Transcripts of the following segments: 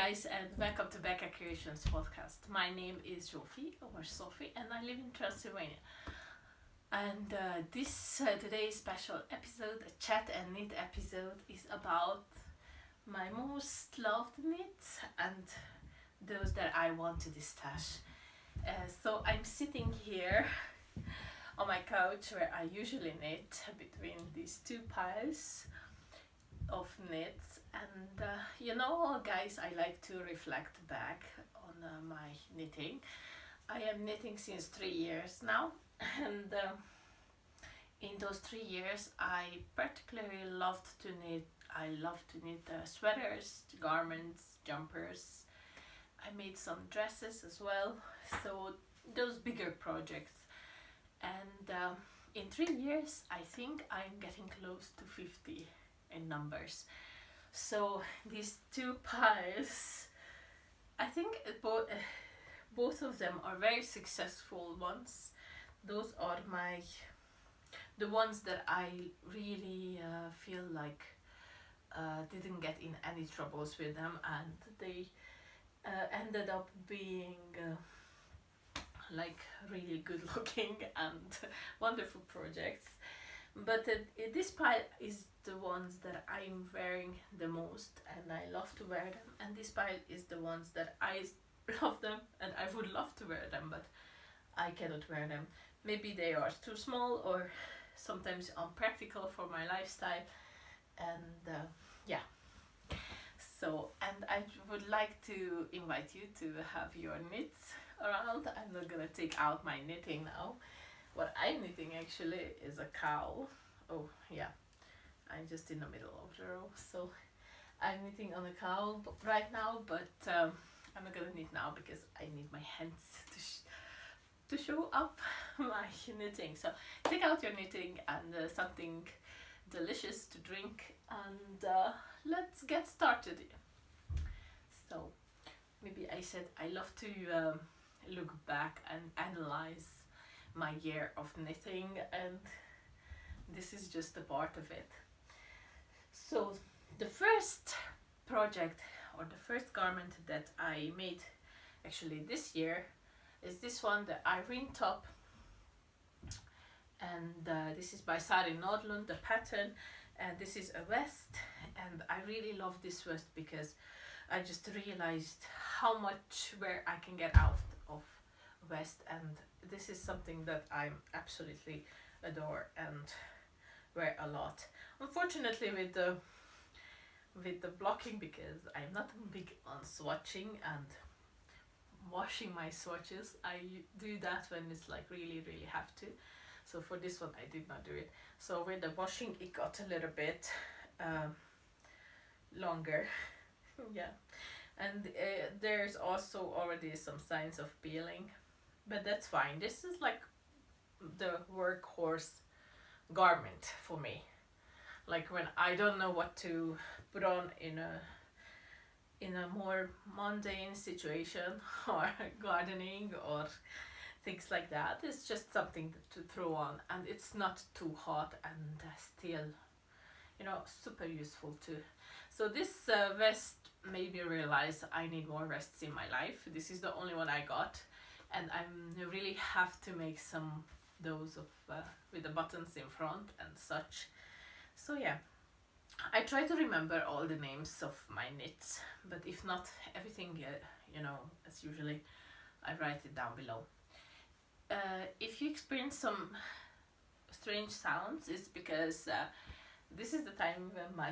guys, and welcome to Berke Creations Podcast. My name is Sophie, and I live in Transylvania. And this today's special episode, a Chat&Knit episode, is about my most loved knits and those that I want to destash. So I'm sitting here on my couch where I usually knit between these two piles of knits, and guys, I like to reflect back on my knitting. I am knitting since 3 years now, and in those 3 years I particularly loved to knit. I love to knit sweaters, garments, jumpers. I made some dresses as well, so those bigger projects. And in 3 years I think I'm getting close to 50 in numbers. So these two piles, I think both of them are very successful ones. Those are the ones that I really feel like didn't get in any troubles with them, and they ended up being like really good looking and wonderful projects. But this pile is the ones that I'm wearing the most, and I love to wear them. And this pile is the ones that I love them, and I would love to wear them, but I cannot wear them. Maybe they are too small or sometimes unpractical for my lifestyle. And So, and I would like to invite you to have your knits around. I'm not gonna take out my knitting now. What I'm knitting actually is a cowl. Oh yeah, I'm just in the middle of the row, so I'm knitting on a cowl right now, but I'm not gonna knit now because I need my hands to show up my knitting. So take out your knitting and something delicious to drink, and let's get started. So maybe I said I love to look back and analyze my year of knitting, and this is just a part of it. So the first project or the first garment that I made actually this year is this one, the Irene top, and this is by Sari Nordlund, the pattern, and this is a vest. And I really love this vest because I just realized how much wear I can get out of vest, and this is something that I absolutely adore and wear a lot. Unfortunately with the blocking, because I'm not big on swatching and washing my swatches. I do that when it's like really have to. So for this one I did not do it. So with the washing it got a little bit longer. Yeah, and there's also already some signs of peeling, but that's fine. This is like the workhorse garment for me. Like when I don't know what to put on in a more mundane situation or gardening or things like that. It's just something to throw on, and it's not too hot, and still super useful too. So this vest made me realize I need more vests in my life. This is the only one I got, and I really have to make some those of with the buttons in front and such. So yeah, I try to remember all the names of my knits, but if not everything, as usually, I write it down below. If you experience some strange sounds, it's because this is the time when my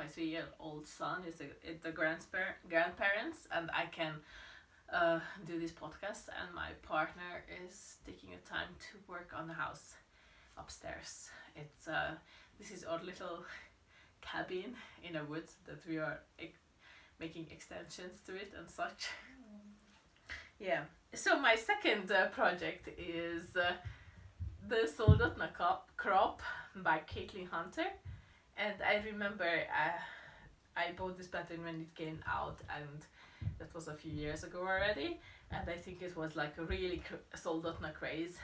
3-year-old son is at the grandparents, and I can do this podcast, and my partner is taking a time to work on the house upstairs. It's this is our little cabin in the woods that we are making extensions to it and such. Yeah. So my second project is the Soldatna crop by Caitlin Hunter, and I remember I bought this pattern when it came out, and that was a few years ago already, and I think it was like a really Soldatna craze,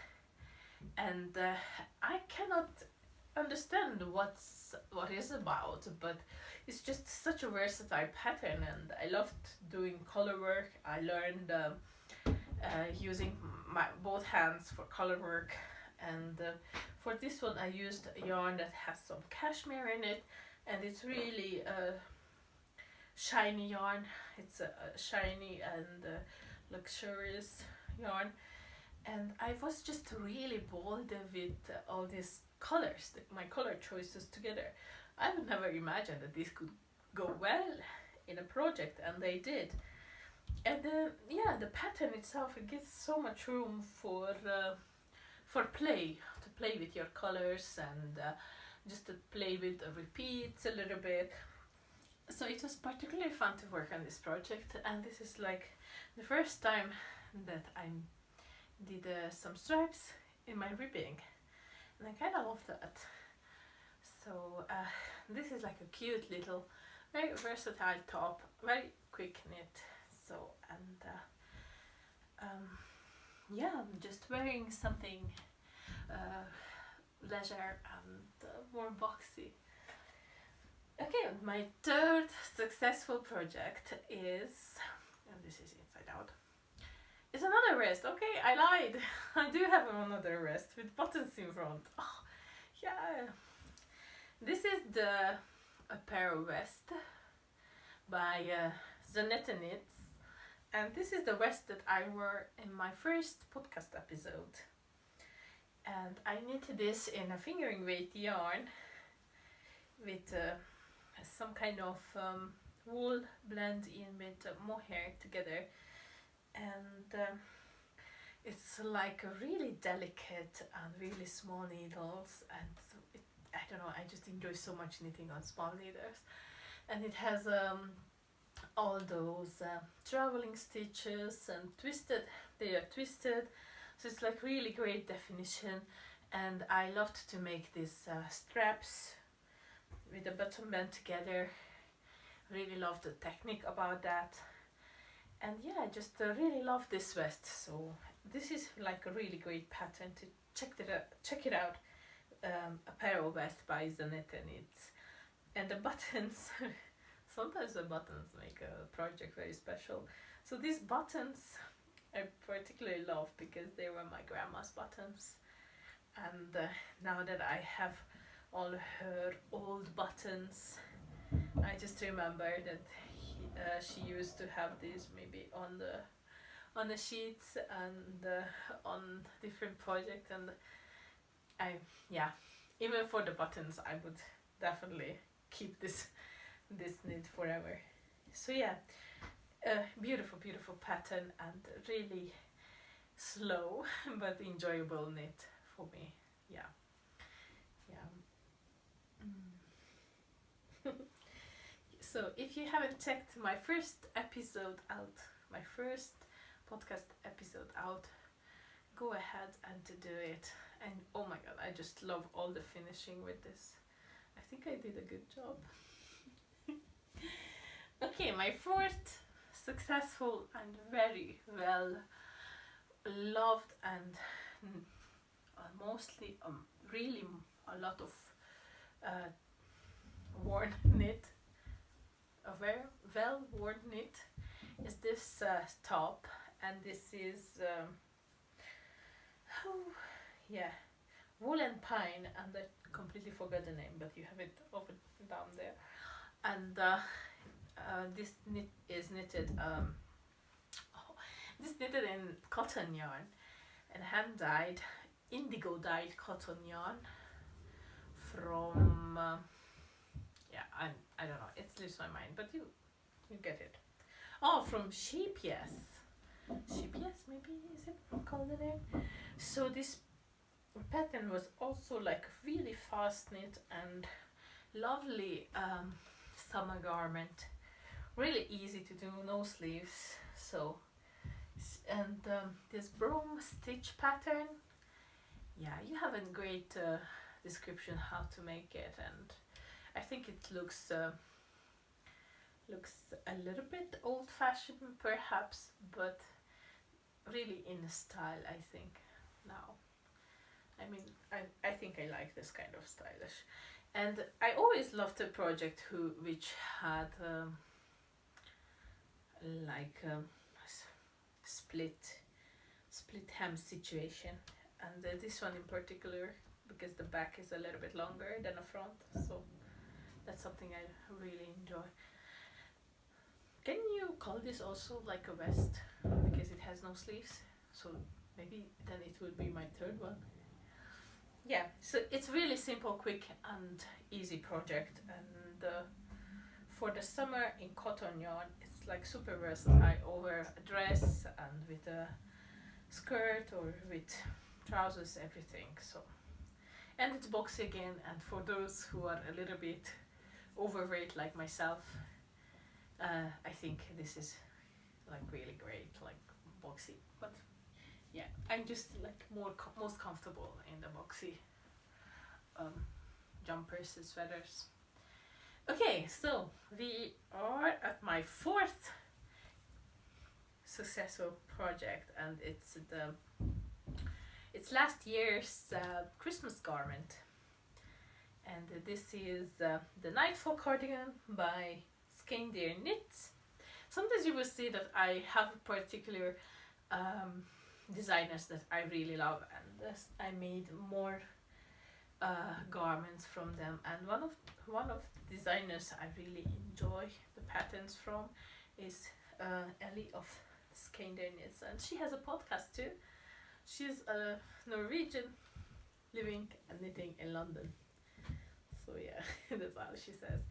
and I cannot understand what is about, but it's just such a versatile pattern, and I loved doing color work. I learned using my both hands for color work, and for this one I used a yarn that has some cashmere in it, and it's really a shiny yarn. It's a shiny and luxurious yarn, and I was just really bold with all these colors, my color choices together. I would never imagine that this could go well in a project, and they did. And the pattern itself, it gives so much room for play, to play with your colors, and just to play with the repeats a little bit. So it was particularly fun to work on this project, and this is like the first time that I did some stripes in my ribbing, and I kind of love that. So this is like a cute little, very versatile top, very quick knit. So, and I'm just wearing something leisure and more boxy. Okay, my third successful project is, and this is inside out, it's another vest. Okay, I lied. I do have another vest with buttons in front. Oh, yeah. This is the apparel vest by Chat&Knit, and this is the vest that I wore in my first podcast episode. And I knitted this in a fingering weight yarn with some kind of wool blend in with mohair together, and it's like a really delicate and really small needles, and I don't know, I just enjoy so much knitting on small needles. And it has all those traveling stitches and twisted, they are twisted, so it's like really great definition. And I loved to make these straps with the button band together. Really love the technique about that, and yeah, I just really love this vest. So this is like a really great pattern to check it out. Apparel vest by Chat&Knit, and the buttons. Sometimes the buttons make a project very special. So these buttons I particularly love because they were my grandma's buttons, and now that I have all her old buttons, I just remember that she used to have these maybe on the sheets and on different projects, and even for the buttons I would definitely keep this knit forever. So beautiful pattern, and really slow but enjoyable knit for me. So if you haven't checked my first episode out, my first podcast episode out, go ahead and to do it. And oh my god, I just love all the finishing with this. I think I did a good job. Okay, my fourth successful and very well loved and mostly really a lot of worn knit, a very well worn knit, is this top, and this is woolen pine, and I completely forgot the name, but you have it over down there. And this knit is knitted in cotton yarn, and hand dyed, indigo dyed cotton yarn from I don't know, it slips my mind, but you get it. Oh, from Sheep Yes, maybe is it called the name? So this pattern was also like really fast knit and lovely summer garment, really easy to do, no sleeves. So, and this broom stitch pattern, you have a great description how to make it, and I think it looks a little bit old-fashioned perhaps, but really in style, I think, now. I mean, I think I like this kind of stylish. And I always loved a project which had like split hem situation, and this one in particular, because the back is a little bit longer than the front, so that's something I really enjoy. Can you call this also like a vest, because it has no sleeves? So maybe then it would be my third one. Yeah, so it's really simple, quick and easy project, and for the summer in cotton yarn, it's like super versatile over a dress and with a skirt or with trousers, everything. So, and it's boxy again, and for those who are a little bit overweight like myself, I think this is like really great, like boxy. But yeah, I'm just like most comfortable in the boxy jumpers and sweaters. Okay, so we are at my fourth successful project, and it's last year's Christmas garment, and this is the Nightfall cardigan by Chat&Knit. Sometimes you will see that I have particular designers that I really love, and I made more garments from them, and one of the designers I really enjoy the patterns from is Ellie of Chat&Knit, and she has a podcast too. She's a Norwegian living and knitting in London, so yeah, that's all she says.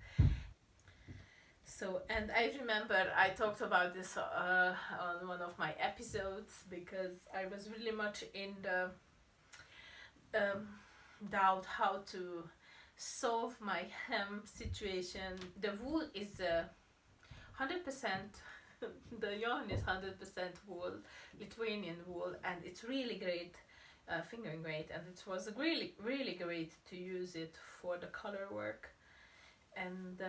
So, and I remember I talked about this on one of my episodes, because I was really much in the doubt how to solve my hem situation. The wool is 100%, the yarn is 100% wool, Lithuanian wool, and it's really great, fingering great, and it was really, really great to use it for the color work. And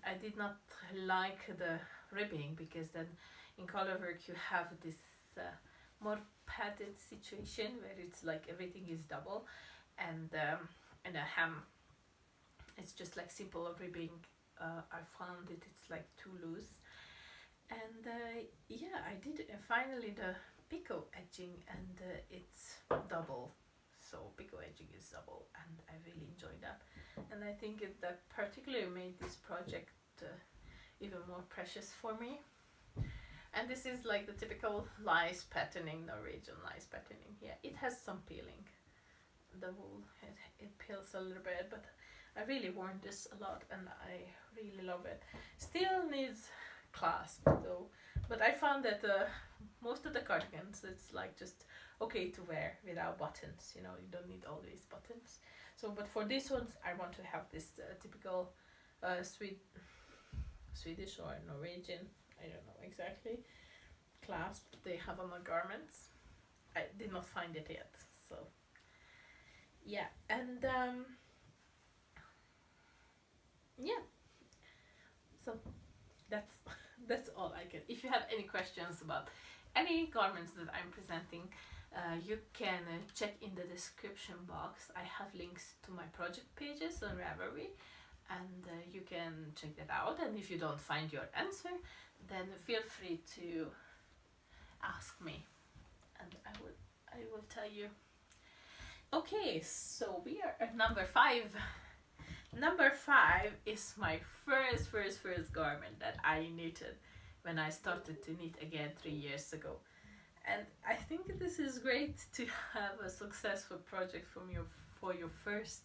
I did not like the ribbing, because then in color work you have this more padded situation where it's like everything is double, and a hem, it's just like simple ribbing. I found it's like too loose, and yeah, I did finally the picot edging, and it's double. So picot edging is double, and I really enjoyed that, and I think that particularly made this project even more precious for me. And this is like the typical lice patterning, Norwegian lice patterning. Yeah, it has some peeling. The wool, it peels a little bit, but I really worn this a lot, and I really love it. Still needs clasp though, but I found that most of the cardigans, it's like just okay to wear without buttons, you don't need all these buttons. So, but for these ones I want to have this typical Swedish or Norwegian, I don't know exactly, clasp they have on the garments. I did not find it yet, so yeah. And yeah, so that's all I can. If you have any questions about any garments that I'm presenting, you can check in the description box. I have links to my project pages on Ravelry, and you can check that out. And if you don't find your answer, then feel free to ask me, and I will tell you. Okay, so we are at number 5. Number 5 is my first garment that I knitted when I started to knit again 3 years ago. And I think this is great to have a successful project for your first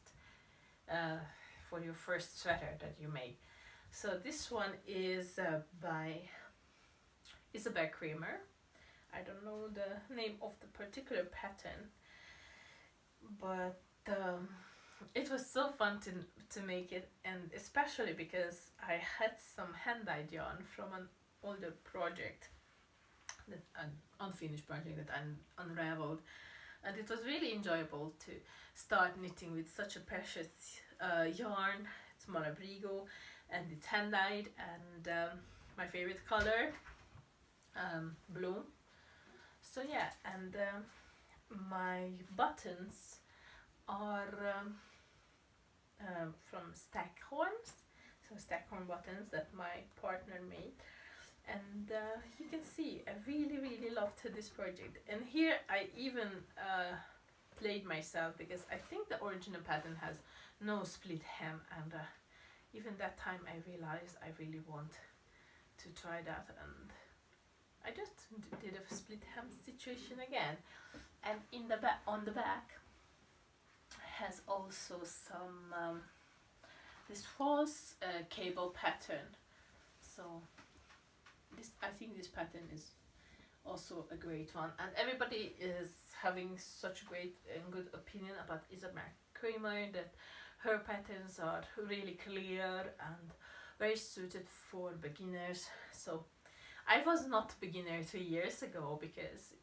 sweater that you make. So this one is by Isabel Kramer. I don't know the name of the particular pattern, but it was so fun to make it, and especially because I had some hand-dyed yarn from an older project, an unfinished project that I unraveled, and it was really enjoyable to start knitting with such a precious yarn. It's Malabrigo, and it's hand-dyed, and my favorite color, blue. So yeah, and my buttons are from stack horns, so stack horn buttons that my partner made. And you can see I really loved this project, and here I even played myself, because I think the original pattern has no split hem, and even that time I realized I really want to try that, and I just did a split hem situation again. And in the back, on the back, has also some this false cable pattern. So this, I think this pattern is also a great one, and everybody is having such great and good opinion about Isabel Kramer, that her patterns are really clear and very suited for beginners. So I was not beginner 3 years ago, because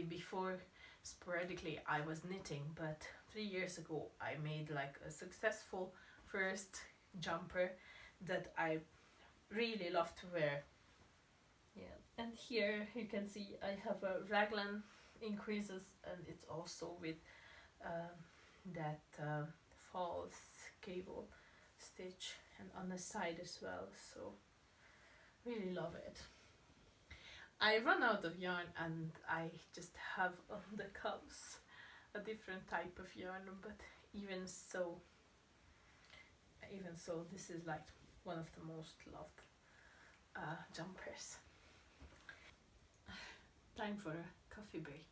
before sporadically I was knitting, but 3 years ago I made like a successful first jumper that I really love to wear. Yeah, and here you can see I have a raglan increases, and it's also with that false cable stitch, and on the side as well, so really love it. I run out of yarn, and I just have on the cups a different type of yarn, but even so this is like one of the most loved jumpers. Time for a coffee break.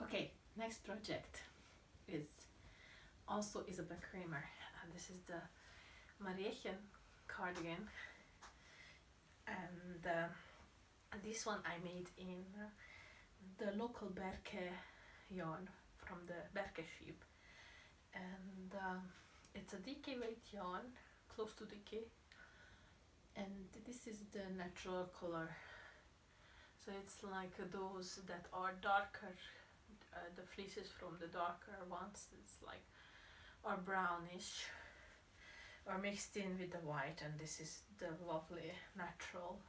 Okay, next project is also Isabel Kramer, and this is the Mariechen cardigan, and this one I made in the local Berke yarn from the Berke sheep, and it's a DK weight yarn, close to DK, and this is the natural color, so it's like those that are darker, the fleeces from the darker ones, it's like are brownish or mixed in with the white, and this is the lovely natural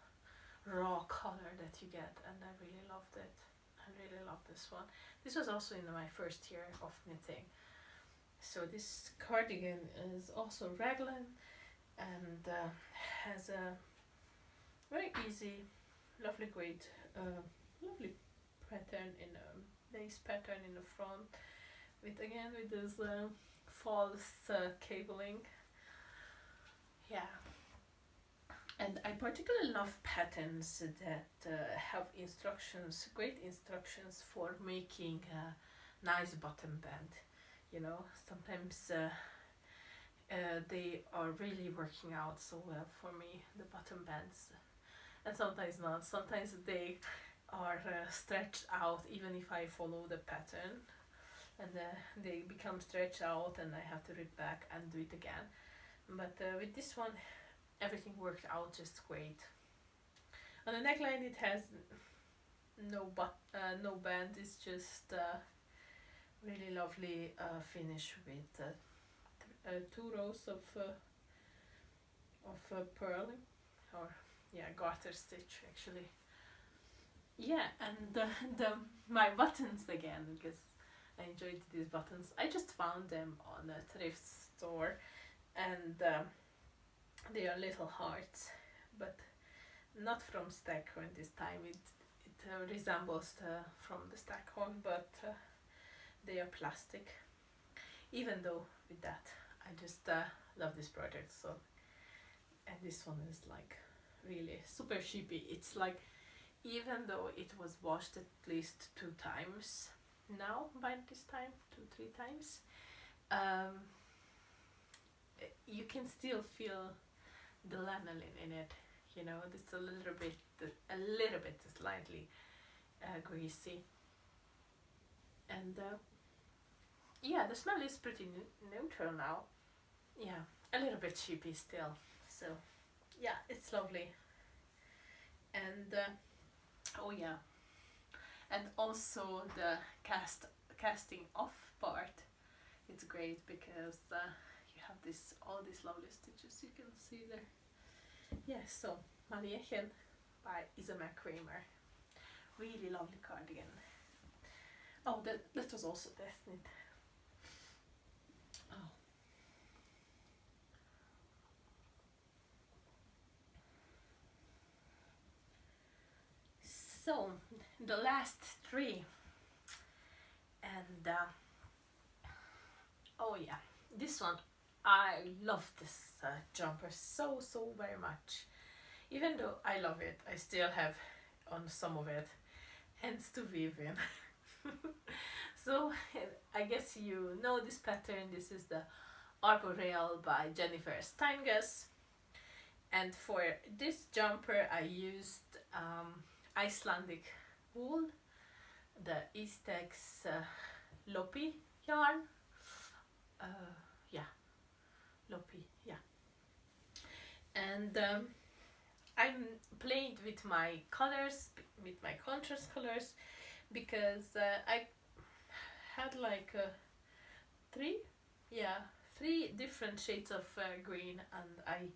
raw color that you get, and I really loved it. I really love this one. This was also in my first year of knitting. So this cardigan is also raglan, and has a very easy, lovely great, lovely pattern in a lace pattern in the front, with this false cabling. Yeah, and I particularly love patterns that have instructions, great instructions for making a nice bottom band. You know, sometimes they are really working out so well for me, the bottom bands, and sometimes not. Sometimes they are stretched out even if I follow the pattern, and they become stretched out and I have to rip back and do it again. But with this one, everything worked out just great. On the neckline it has no band, it's just really lovely finish with 2 rows of purling, or garter stitch actually. Yeah, and my buttons again, because I enjoyed these buttons. I just found them on a thrift store, and they are little hearts, but not from Stackhorn this time. It resembles from the Stackhorn, but they are plastic. Even though with that, I just love this project. So, and this one is like really super sheepy. It's like, even though it was washed at least 2 times now by this time, 2-3 times, you can still feel the lanolin in it. You know, it's a little bit slightly greasy, and yeah, the smell is pretty neutral now. Yeah, a little bit cheapy still. So yeah, it's lovely. And oh yeah, and also the casting off part, it's great, because you have all these lovely stitches you can see there. Yeah, so Mariechen by Isabel Kramer. really lovely cardigan. Oh, that was also Destashed. Oh. So, the last three. And oh yeah, this one, I love this jumper so very much. Even though I love it, I still have on some of it ends to weave in. So I guess you know this pattern. This is the Arboreal by Jennifer Steinges. And for this jumper I used Icelandic wool, the Eastex Lopi yarn. Yeah, Lopi, yeah. And I played with my colors, with my contrast colors, because I had like three different shades of green, and I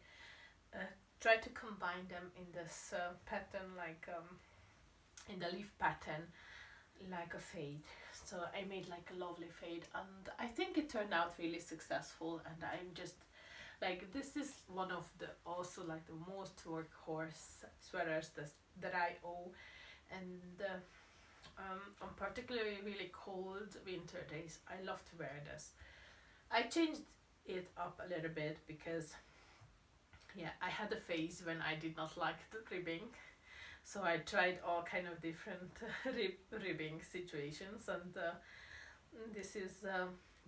tried to combine them in this pattern, like in the leaf pattern, like a fade. So I made like a lovely fade, and I think it turned out really successful. And I'm just like, this is one of the also like the most workhorse sweaters that I owe. And on particularly really cold winter days, I love to wear this. I changed it up a little bit because I had a phase when I did not like the ribbing, so I tried all kind of different ribbing situations, and this is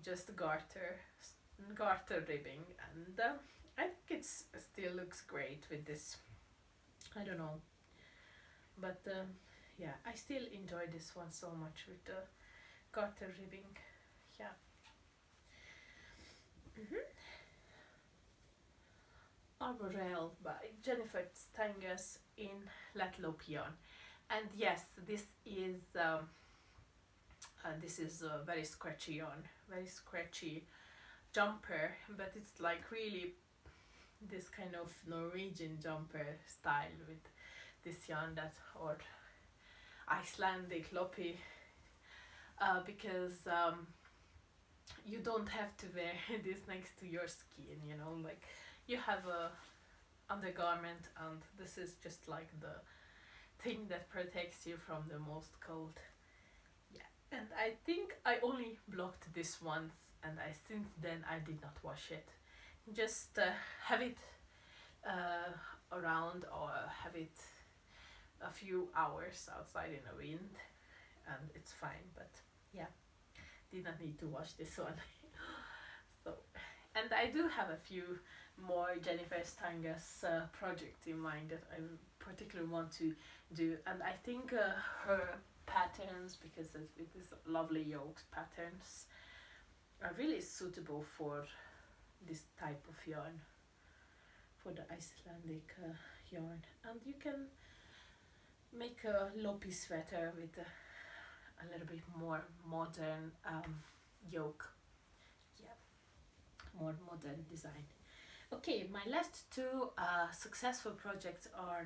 just garter ribbing, and I think it still looks great with this. I don't know, but I still enjoy this one so much with the garter ribbing. Yeah. Arboreal by Jennifer Steinges in Latlopion. And yes, this is a very scratchy yarn, very scratchy jumper, but it's like really this kind of Norwegian jumper style with this yarn, that, or Icelandic Lopi, because you don't have to wear this next to your skin, you know, like you have a undergarment, and this is just like the thing that protects you from the most cold. Yeah, and I think I only blocked this once, and since then I did not wash it. Just have it around, or have it a few hours outside in the wind, and it's fine. But yeah, did not need to wash this one. So, and I do have a few more Jennifer Steinges projects in mind that I particularly want to do, and I think her patterns, because with these lovely yokes patterns, are really suitable for this type of yarn, for the Icelandic yarn. And you can make a Lopi sweater with a little bit more modern yoke. Yeah, more modern design. Okay, my last two successful projects are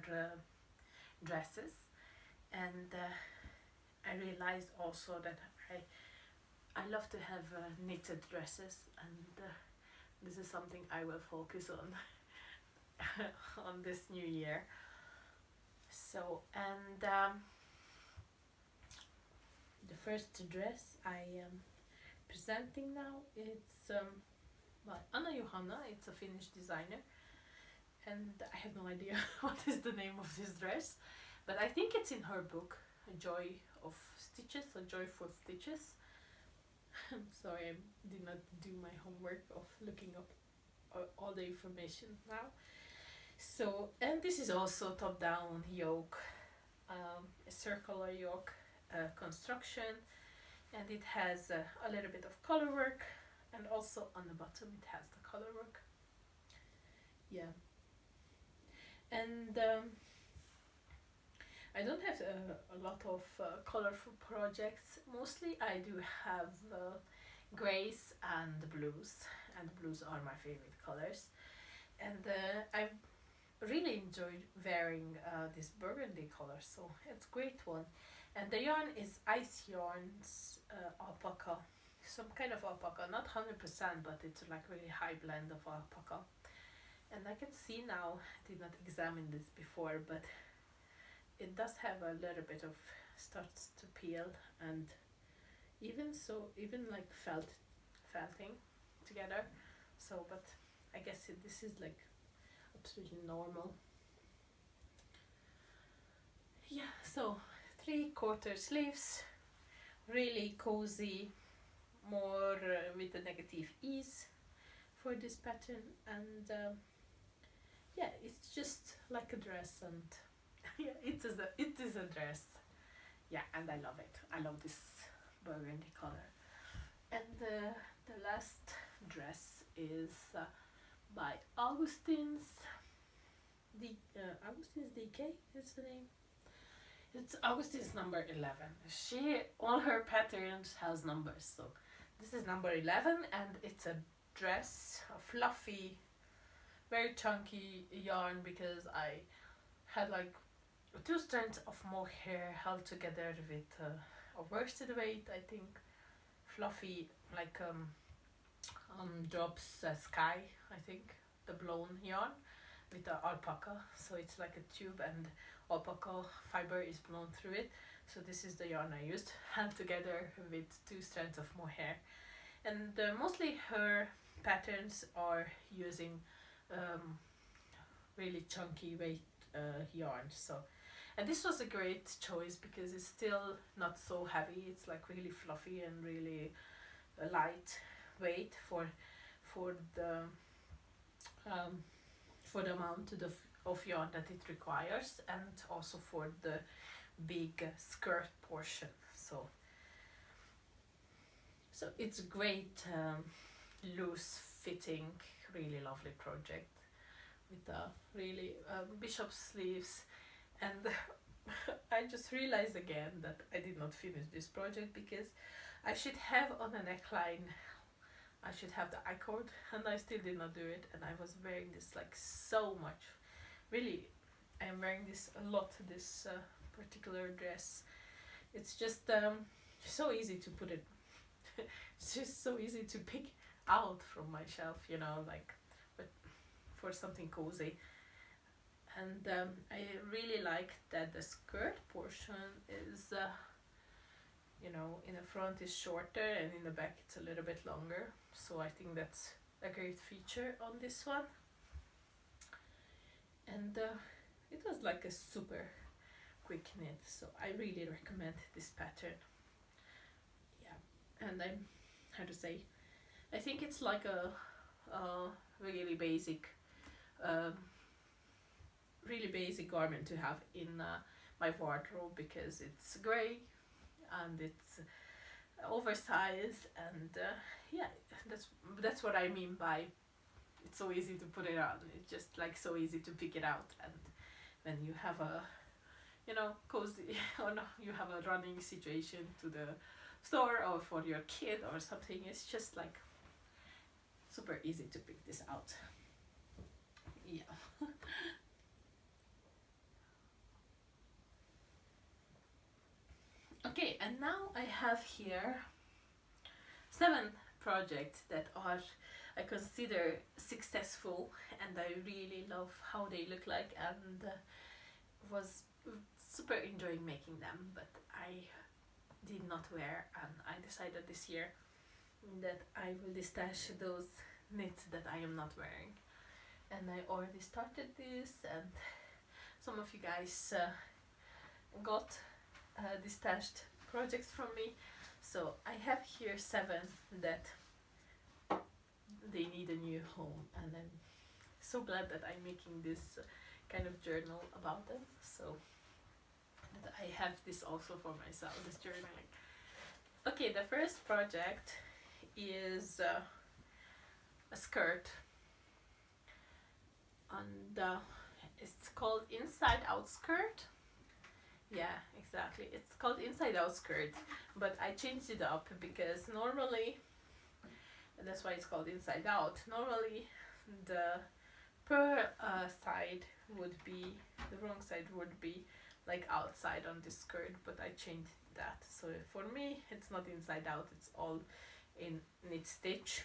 dresses, and I realized also that I love to have knitted dresses, and this is something I will focus on on this new year. So, and the first dress I am presenting now, it's by Anna Johanna. It's a Finnish designer, and I have no idea what is the name of this dress, but I think it's in her book, Joy of Stitches, or Joyful Stitches. I'm sorry, I did not do my homework of looking up all the information now. So, and this is also top-down yoke, a circular yoke construction, and it has a little bit of color work, and also on the bottom it has the color work. Yeah. And I don't have a lot of colorful projects. Mostly I do have grays and blues, and blues are my favorite colors. And really enjoyed wearing this burgundy color, so it's a great one. And the yarn is Ice Yarns alpaca, some kind of alpaca, not 100%, but it's like really high blend of alpaca. And I can see now, I did not examine this before, but it does have a little bit of starts to peel, and even like felting together. So, but I guess this is like absolutely normal. Yeah, so 3/4 sleeves, really cozy, more with a negative ease for this pattern, and yeah, it's just like a dress, and yeah, it is a dress. Yeah, and I love it. I love this burgundy color. And the last dress is by Augustine's DK is the name. It's Augustine's number 11. All her patterns has numbers, so this is number 11, and it's a dress, a fluffy, very chunky yarn, because I had like 2 strands of mohair held together with a worsted weight, I think, fluffy, like drops sky, I think, the blown yarn with the alpaca. So it's like a tube, and alpaca fiber is blown through it. So this is the yarn I used, held together with 2 strands of mohair. And mostly her patterns are using really chunky weight yarn. So, and this was a great choice because it's still not so heavy. It's like really fluffy and really light weight for the amount of yarn that it requires, and also for the big skirt portion. So it's a great loose fitting, really lovely project with really bishop sleeves. And I just realized again that I did not finish this project, because I should have on a neckline, I should have the I-cord, and I still did not do it. And I was wearing this like so much. Really, I'm wearing this a lot, this particular dress. It's just so easy to put it. It's just so easy to pick out from my shelf, like, but for something cozy. And I really like that the skirt portion is, in the front is shorter, and in the back it's a little bit longer. So I think that's a great feature on this one. And it was like a super quick knit, so I really recommend this pattern. Yeah, and I think it's like a really basic garment to have in my wardrobe, because it's grey and it's oversized, and yeah, that's what I mean by it's so easy to put it on. It's just like so easy to pick it out, and when you have a cozy or no, you have a running situation to the store or for your kid or something, it's just like super easy to pick this out. Yeah. Okay, and now I have here 7 projects that I consider successful, and I really love how they look like, and was super enjoying making them, but I did not wear, and I decided this year that I will destash those knits that I am not wearing. And I already started this, and some of you guys got destashed projects from me. So I have here 7 that they need a new home, and I'm so glad that I'm making this kind of journal about them, so that I have this also for myself, this journaling. Okay, the first project is a skirt, and it's called Inside Out Skirt. Yeah, exactly, it's called Inside Out Skirt, but I changed it up because normally, and that's why it's called Inside Out, normally the per side would be, the wrong side would be like outside on the skirt, but I changed that. So for me, it's not inside out, it's all in knit stitch.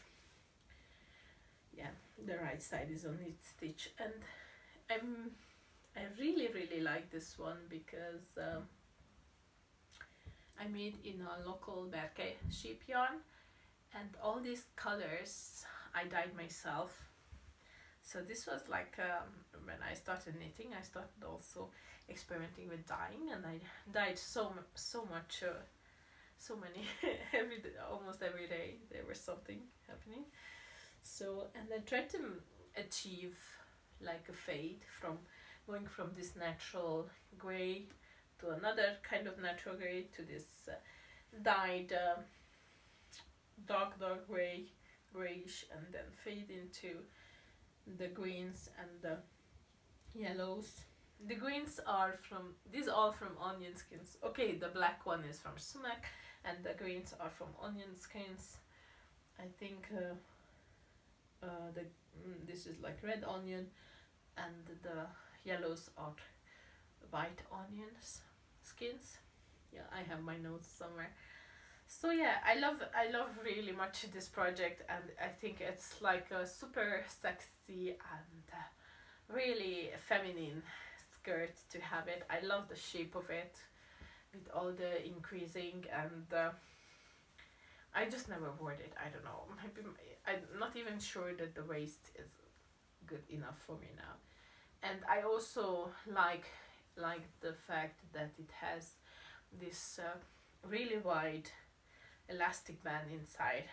Yeah, the right side is on knit stitch, and I really like this one because I made in a local Berke sheep yarn, and all these colors I dyed myself. So this was like when I started knitting, I started also experimenting with dyeing, and I dyed so much, so many almost every day there was something happening. So, and I tried to achieve like a fade from going from this natural gray to another kind of natural gray to this dyed dark grayish, and then fade into the greens and the yellows. The greens are from, these are all from onion skins. Okay, the black one is from sumac, and the greens are from onion skins. I think this is like red onion, and the yellows are white onions skins. Yeah, I have my notes somewhere. So yeah, I love really much this project, and I think it's like a super sexy and really feminine skirt to have it. I love the shape of it with all the increasing, and I just never wore it. I don't know, maybe I'm not even sure that the waist is good enough for me now. And I also like the fact that it has this really wide elastic band inside.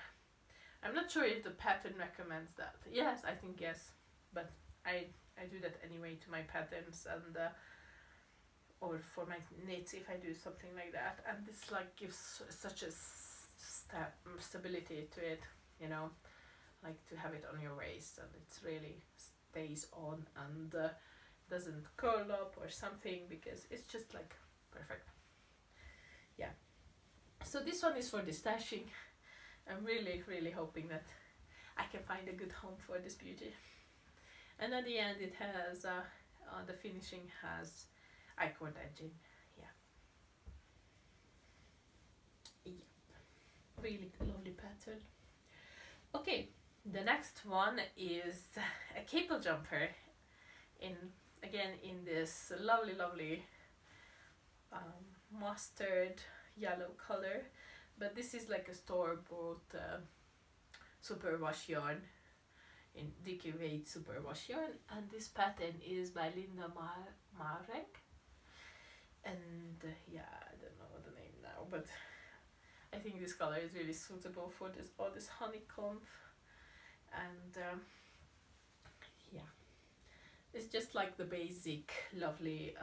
I'm not sure if the pattern recommends that. Yes, I think yes, but I do that anyway to my patterns, and or for my knits if I do something like that, and this like gives such a stability to it, you know, like to have it on your waist, and it really stays on and doesn't curl up or something, because it's just like perfect. Yeah, so this one is for destashing. I'm really hoping that I can find a good home for this beauty. And at the end it has the finishing has I-cord edging. Yeah, really lovely pattern. Okay, the next one is a cable jumper in this lovely mustard yellow color, but this is like a store-bought superwash yarn, in DK weight superwash yarn, and this pattern is by Linda Marek, and yeah, I don't know the name now, but I think this color is really suitable for this, all this honeycomb, and yeah, it's just like the basic lovely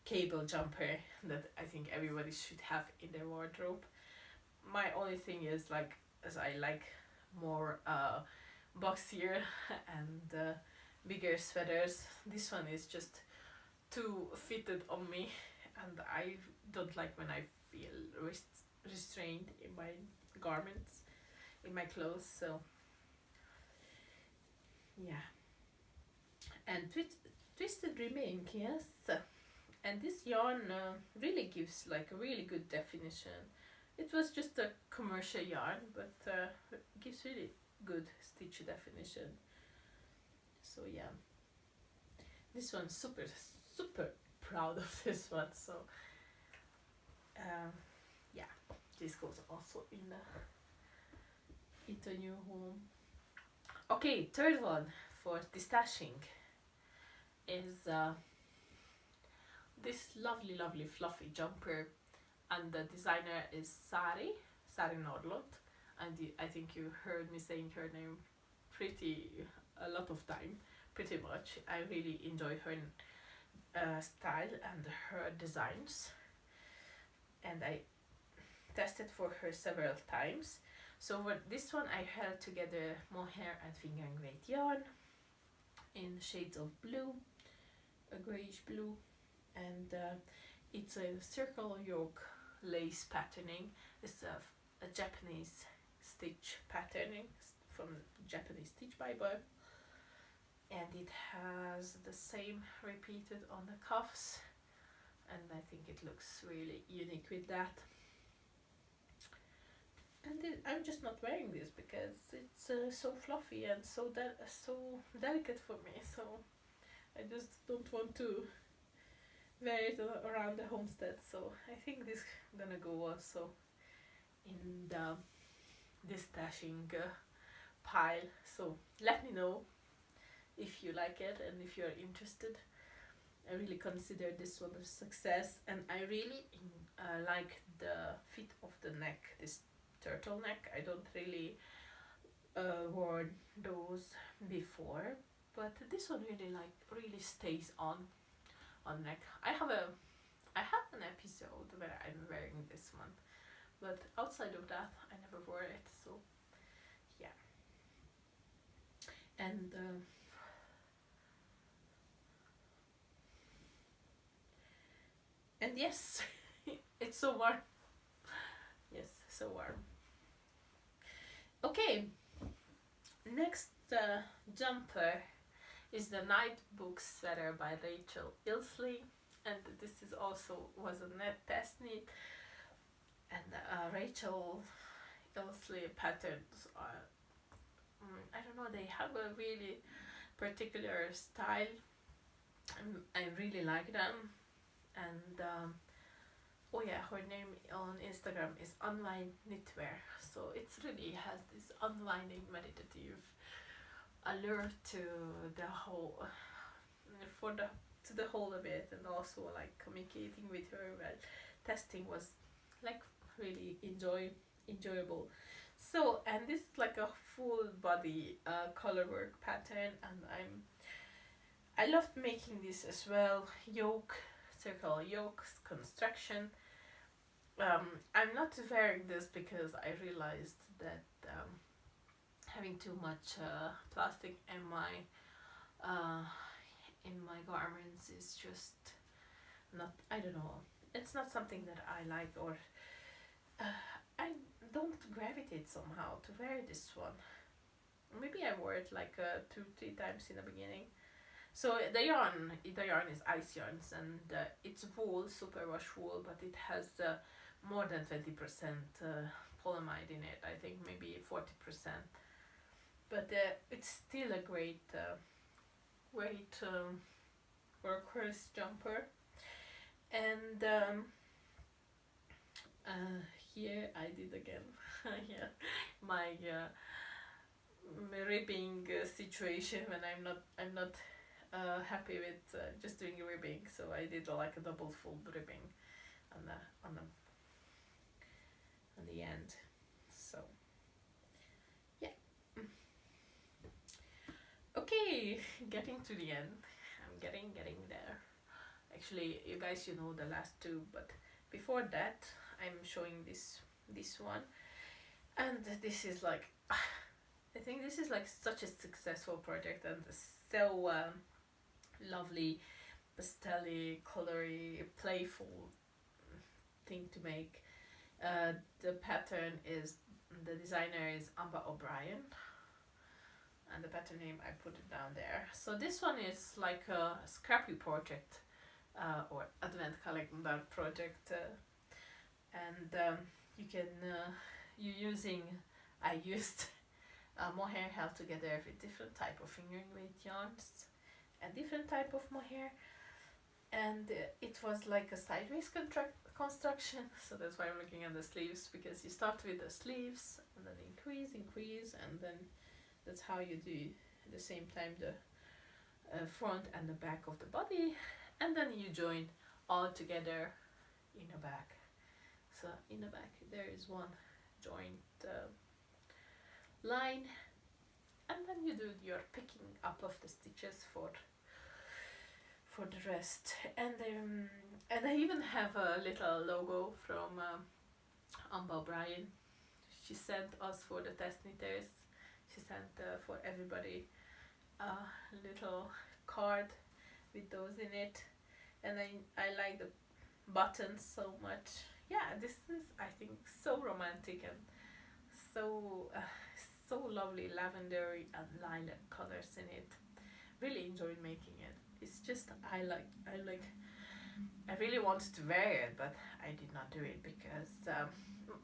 cable jumper that I think everybody should have in their wardrobe. My only thing is, like, as I like more boxier and bigger sweaters, this one is just too fitted on me, and I don't like when I feel restrained in my garments, in my clothes. So yeah, and twisted rimming, yes, and this yarn really gives like a really good definition. It was just a commercial yarn, but gives really good stitch definition. So yeah, this one super proud of this one. So yeah, this goes also in a new home. Okay, third one for destashing is this lovely fluffy jumper, and the designer is Sari Nordlund, and I think you heard me saying her name a lot of time, pretty much. I really enjoy her style and her designs, and I tested for her several times. So for this one I held together mohair and finger engraved yarn in shades of blue, a grayish blue, and it's a circle yoke lace patterning. It's a Japanese stitch patterning from Japanese Stitch Bible, and it has the same repeated on the cuffs, and I think it looks really unique with that. And I'm just not wearing this because it's so fluffy and so delicate for me, so I just don't want to wear it around the homestead. So I think this is gonna go also in the destashing pile. So let me know if you like it and if you're interested. I really consider this one a success, and I really like the fit of the neck, this turtleneck. I don't really wore those before, but this one really stays on neck. I have an episode where I'm wearing this one, but outside of that I never wore it, so yeah. And yes, it's so warm. Yes, so warm. Okay, next jumper is the Night Book Sweater by Rachel Ilsley, and this was a net test knit. And Rachel Ilsley patterns are, I don't know, they have a really particular style. I really like them, and oh yeah, her name on Instagram is Unwind Knitwear, so it really has this unwinding meditative allure to the whole to the whole of it, and also like communicating with her while testing was like really enjoyable. So, and this is like a full body color work pattern, and I loved making this as well. Circle yokes construction. I'm not wearing this because I realized that having too much plastic in my garments is just not, I don't know, it's not something that I like, or I don't gravitate somehow to wear this one. Maybe I wore it like 2-3 times in the beginning. So the yarn is ice yarns, and it's wool, superwash wool, but it has more than 20% polyamide in it. I think maybe 40%. But it's still a great workhorse jumper. And here I did again yeah, my ribbing situation when I'm not happy with just doing ribbing, so I did like a double fold ribbing on the end. So yeah. Okay, getting to the end. I'm getting there. Actually, you guys, you know the last two, but before that, I'm showing this one, and this is like, I think this is like such a successful project, and so lovely, pastel-y, colory, playful thing to make. The pattern is, the designer is Amba O'Brien, and the pattern name I put it down there. So this one is like a scrappy project, or advent calendar project, and you can I used mohair held together with different type of fingering weight yarns and different type of mohair, and it was like a sideways construction, so that's why I'm looking at the sleeves, because you start with the sleeves and then increase, and then that's how you do at the same time the front and the back of the body, and then you join all together in the back. So in the back there is one joint line, and then you do your picking up of the stitches for the rest. And I even have a little logo from Amba O'Brien. She sent us, for the test knitters, she sent for everybody a little card with those in it, and I like the buttons so much. Yeah, this is, I think, so romantic and so lovely, lavender and lilac colors in it. really enjoyed making it. It's just I really wanted to wear it, but I did not do it because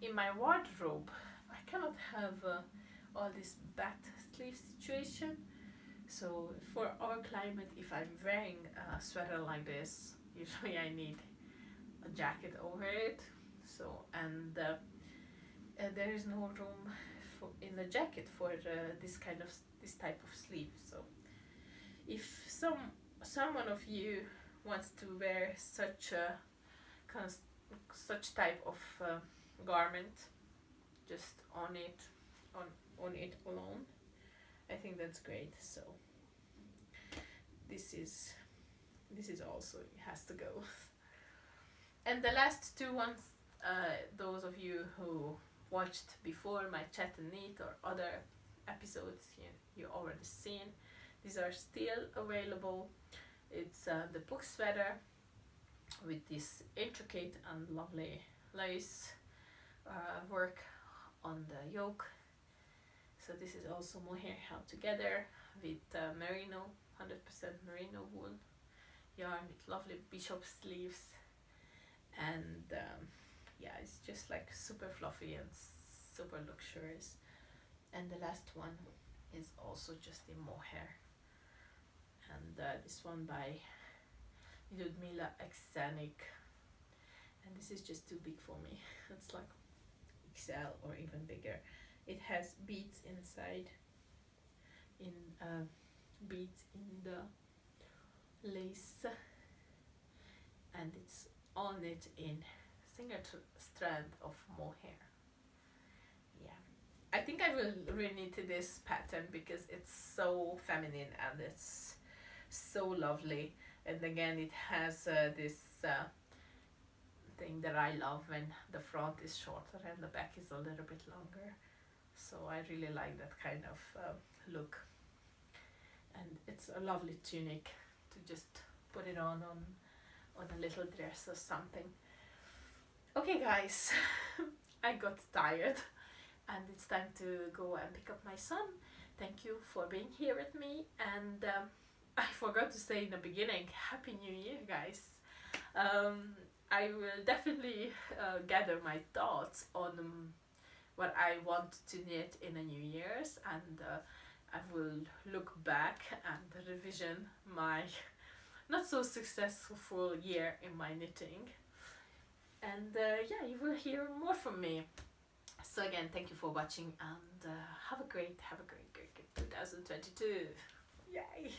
in my wardrobe I cannot have all this bat sleeve situation. So for our climate, if I'm wearing a sweater like this, usually I need a jacket over it. So and there is no room in the jacket for this type of sleeve. So if someone of you wants to wear such type of garment, just on it alone, I think that's great. So this is also, it has to go. And the last two ones, those of you who watched before my Chat&Knit or other episodes, you already seen. These are still available. It's the book sweater with this intricate and lovely lace work on the yoke. So this is also mohair held together with merino, 100% merino wool yarn with lovely bishop sleeves, and it's just like super fluffy and super luxurious. And the last one is also just in mohair, and this one by Ludmila Eksanik, and this is just too big for me. It's like XL or even bigger. It has beads inside, beads in the lace, and it's all knit in single strand of mohair. Yeah, I think I will reknit this pattern because it's so feminine and it's so lovely. And again, it has this thing that I love when the front is shorter and the back is a little bit longer. So I really like that kind of look. And it's a lovely tunic to just put it on a little dress or something. Okay guys, I got tired and it's time to go and pick up my son. Thank you for being here with me, and I forgot to say in the beginning, Happy New Year guys. I will definitely gather my thoughts on what I want to knit in the New Year's, and I will look back and revision my not so successful year in my knitting, and you will hear more from me. So again, thank you for watching, and have a great 2022. Yay!